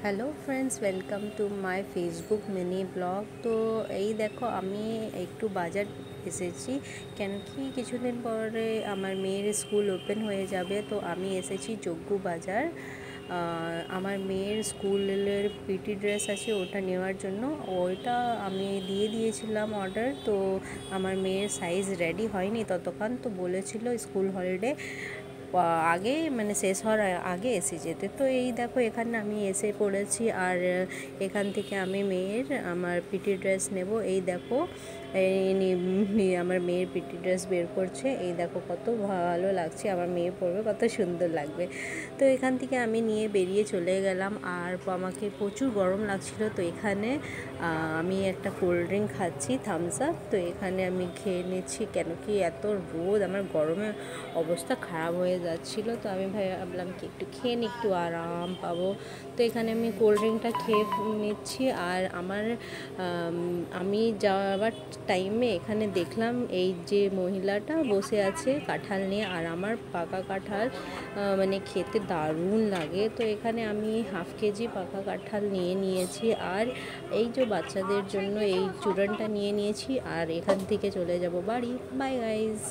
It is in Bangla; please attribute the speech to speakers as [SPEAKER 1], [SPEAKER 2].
[SPEAKER 1] Hello friends, welcome to my Facebook mini blog. তো এই দেখো, আমি একটু বাজার এসেছি কেন কি কিছুদিন পরে আমার মেয়ের স্কুল ওপেন হয়ে যাবে। তো আমি এসেছি যোগ্য বাজার। আমার মেয়ের স্কুলের পিটি ড্রেস আছে, ওটা নেওয়ার জন্য। ওইটা আমি দিয়ে দিয়েছিলাম অর্ডার। তো আমার মেয়ের সাইজ রেডি হয়নি ততক্ষণ, তো বলেছিল স্কুল হলিডে আগে মানে শেষ হওয়ার আগে এসে যেতে। তো এই দেখো, এখানে আমি এসে পড়েছি আর এখান থেকে আমি মেয়ের আমার পিটি ড্রেস নেব। এই দেখো, আমার মেয়ের পিটি ড্রেস বের করছে। এই দেখো কত ভালো লাগছে, আমার মেয়ে পরবে, কত সুন্দর লাগবে। তো এখান থেকে আমি নিয়ে বেরিয়ে চলে গেলাম। আর আমাকে প্রচুর গরম লাগছিল, তো এখানে আমি একটা কোল্ড ড্রিঙ্ক খাচ্ছি, থামস আপ। তো এখানে আমি খেয়ে নিচ্ছি কেন কি এত রোদ, আমার গরমে অবস্থা খারাপ হয়ে যাচ্ছিল। তো আমি ভাবলাম কি একটু খেয়ে নিই, একটু আরাম পাবো। তো এখানে আমি কোল্ড ড্রিঙ্কটা খেয়ে নিচ্ছি। আর আমি যাওয়ার টাইমে এখানে দেখলাম এই যে মহিলাটা বসে আছে কাঁঠাল নিয়ে, আর আমার পাকা কাঁঠাল মানে খেতে দারুণ লাগে। তো এখানে আমি হাফ কেজি পাকা কাঁঠাল নিয়ে নিয়েছি, আর এই যে বাচ্চাদের জন্য এই চূড়নটা নিয়ে নিয়েছি। আর এখান থেকে চলে যাব বাড়ি। By guys.